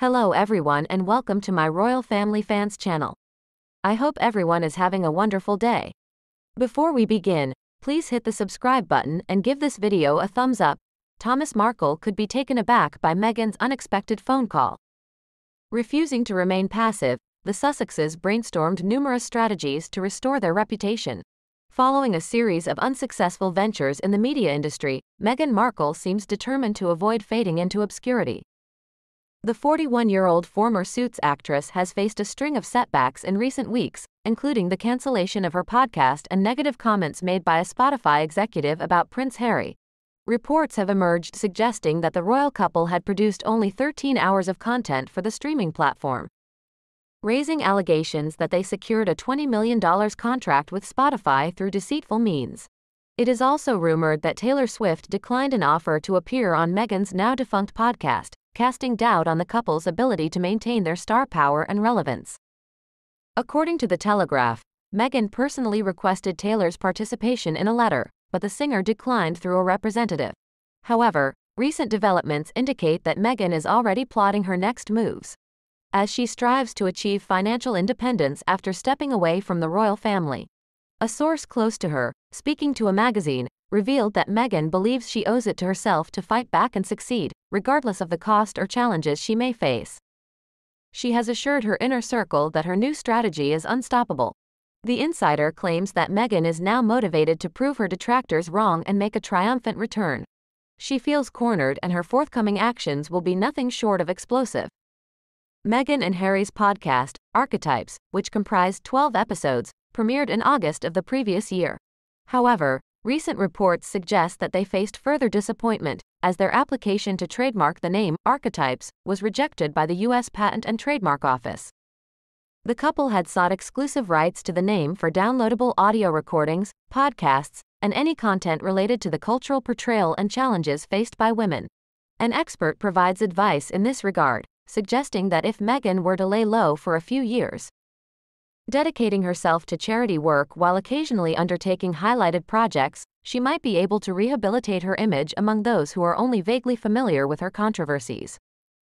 Hello everyone and welcome to my Royal Family Fans channel. I hope everyone is having a wonderful day. Before we begin, please hit the subscribe button and give this video a thumbs up. Thomas Markle could be taken aback by Meghan's unexpected phone call. Refusing to remain passive, the Sussexes brainstormed numerous strategies to restore their reputation. Following a series of unsuccessful ventures in the media industry, Meghan Markle seems determined to avoid fading into obscurity. The 41-year-old former Suits actress has faced a string of setbacks in recent weeks, including the cancellation of her podcast and negative comments made by a Spotify executive about Prince Harry. Reports have emerged suggesting that the royal couple had produced only 13 hours of content for the streaming platform, raising allegations that they secured a $20 million contract with Spotify through deceitful means. It is also rumored that Taylor Swift declined an offer to appear on Meghan's now-defunct podcast, casting doubt on the couple's ability to maintain their star power and relevance. According to The Telegraph, Meghan personally requested Taylor's participation in a letter, but the singer declined through a representative. However, recent developments indicate that Meghan is already plotting her next moves, as she strives to achieve financial independence after stepping away from the royal family. A source close to her, speaking to a magazine, revealed that Meghan believes she owes it to herself to fight back and succeed, regardless of the cost or challenges she may face. She has assured her inner circle that her new strategy is unstoppable. The insider claims that Meghan is now motivated to prove her detractors wrong and make a triumphant return. She feels cornered and her forthcoming actions will be nothing short of explosive. Meghan and Harry's podcast, Archetypes, which comprised 12 episodes, premiered in August of the previous year. However, recent reports suggest that they faced further disappointment, as their application to trademark the name, Archetypes, was rejected by the U.S. Patent and Trademark Office. The couple had sought exclusive rights to the name for downloadable audio recordings, podcasts, and any content related to the cultural portrayal and challenges faced by women. An expert provides advice in this regard, suggesting that if Meghan were to lay low for a few years, dedicating herself to charity work while occasionally undertaking highlighted projects, she might be able to rehabilitate her image among those who are only vaguely familiar with her controversies.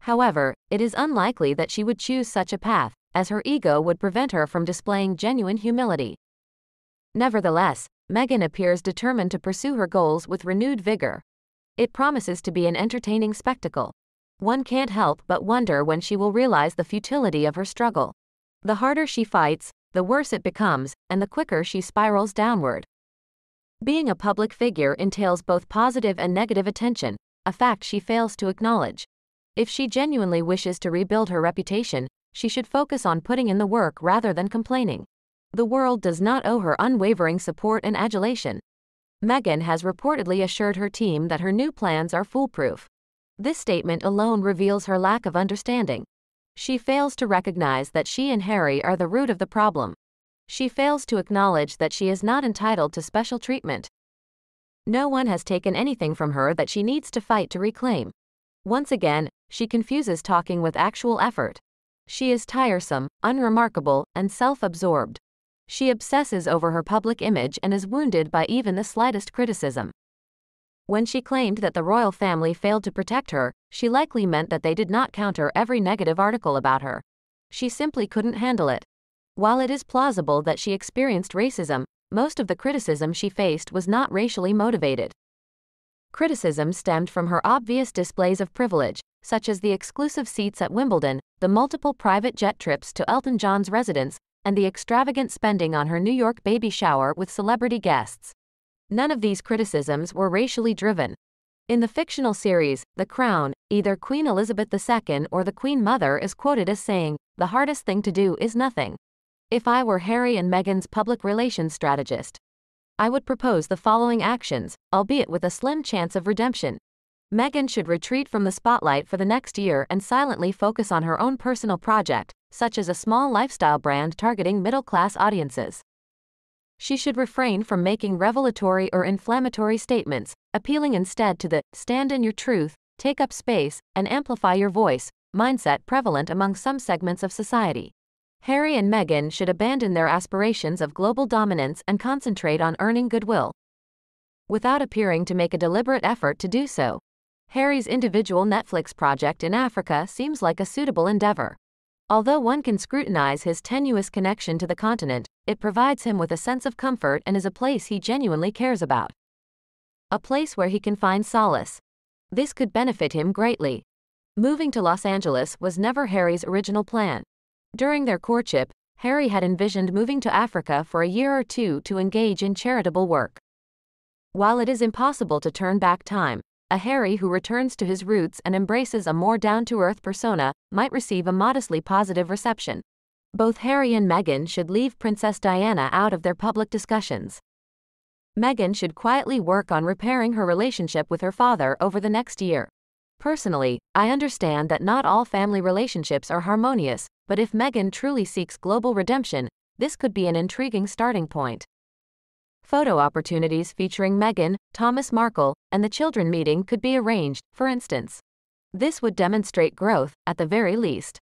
However, it is unlikely that she would choose such a path, as her ego would prevent her from displaying genuine humility. Nevertheless, Meghan appears determined to pursue her goals with renewed vigor. It promises to be an entertaining spectacle. One can't help but wonder when she will realize the futility of her struggle. The harder she fights, the worse it becomes, and the quicker she spirals downward. Being a public figure entails both positive and negative attention, a fact she fails to acknowledge. If she genuinely wishes to rebuild her reputation, she should focus on putting in the work rather than complaining. The world does not owe her unwavering support and adulation. Meghan has reportedly assured her team that her new plans are foolproof. This statement alone reveals her lack of understanding. She fails to recognize that she and Harry are the root of the problem. She fails to acknowledge that she is not entitled to special treatment. No one has taken anything from her that she needs to fight to reclaim. Once again, she confuses talking with actual effort. She is tiresome, unremarkable, and self-absorbed. She obsesses over her public image and is wounded by even the slightest criticism. When she claimed that the royal family failed to protect her, she likely meant that they did not counter every negative article about her. She simply couldn't handle it. While it is plausible that she experienced racism, most of the criticism she faced was not racially motivated. Criticism stemmed from her obvious displays of privilege, such as the exclusive seats at Wimbledon, the multiple private jet trips to Elton John's residence, and the extravagant spending on her New York baby shower with celebrity guests. None of these criticisms were racially driven. In the fictional series, The Crown, either Queen Elizabeth II or the Queen Mother is quoted as saying, "The hardest thing to do is nothing. If I were Harry and Meghan's public relations strategist, I would propose the following actions, albeit with a slim chance of redemption. Meghan should retreat from the spotlight for the next year and silently focus on her own personal project, such as a small lifestyle brand targeting middle-class audiences. She should refrain from making revelatory or inflammatory statements, appealing instead to the stand in your truth, take up space, and amplify your voice mindset prevalent among some segments of society. Harry and Meghan should abandon their aspirations of global dominance and concentrate on earning goodwill, without appearing to make a deliberate effort to do so. Harry's individual Netflix project in Africa seems like a suitable endeavor. Although one can scrutinize his tenuous connection to the continent, it provides him with a sense of comfort and is a place he genuinely cares about. A place where he can find solace. This could benefit him greatly. Moving to Los Angeles was never Harry's original plan. During their courtship, Harry had envisioned moving to Africa for a year or two to engage in charitable work. While it is impossible to turn back time, a Harry who returns to his roots and embraces a more down-to-earth persona might receive a modestly positive reception. Both Harry and Meghan should leave Princess Diana out of their public discussions. Meghan should quietly work on repairing her relationship with her father over the next year. Personally, I understand that not all family relationships are harmonious, but if Meghan truly seeks global redemption, this could be an intriguing starting point. Photo opportunities featuring Meghan, Thomas Markle, and the children meeting could be arranged, for instance. This would demonstrate growth, at the very least.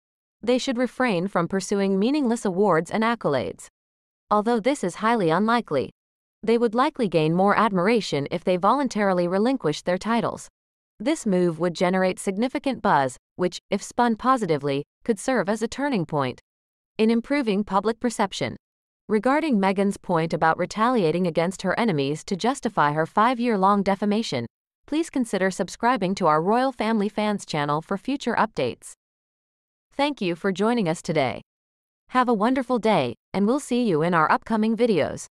They should refrain from pursuing meaningless awards and accolades. Although this is highly unlikely, they would likely gain more admiration if they voluntarily relinquished their titles. This move would generate significant buzz, which, if spun positively, could serve as a turning point in improving public perception. Regarding Meghan's point about retaliating against her enemies to justify her 5-year-long defamation, please consider subscribing to our Royal Family Fans channel for future updates. Thank you for joining us today. Have a wonderful day, and we'll see you in our upcoming videos.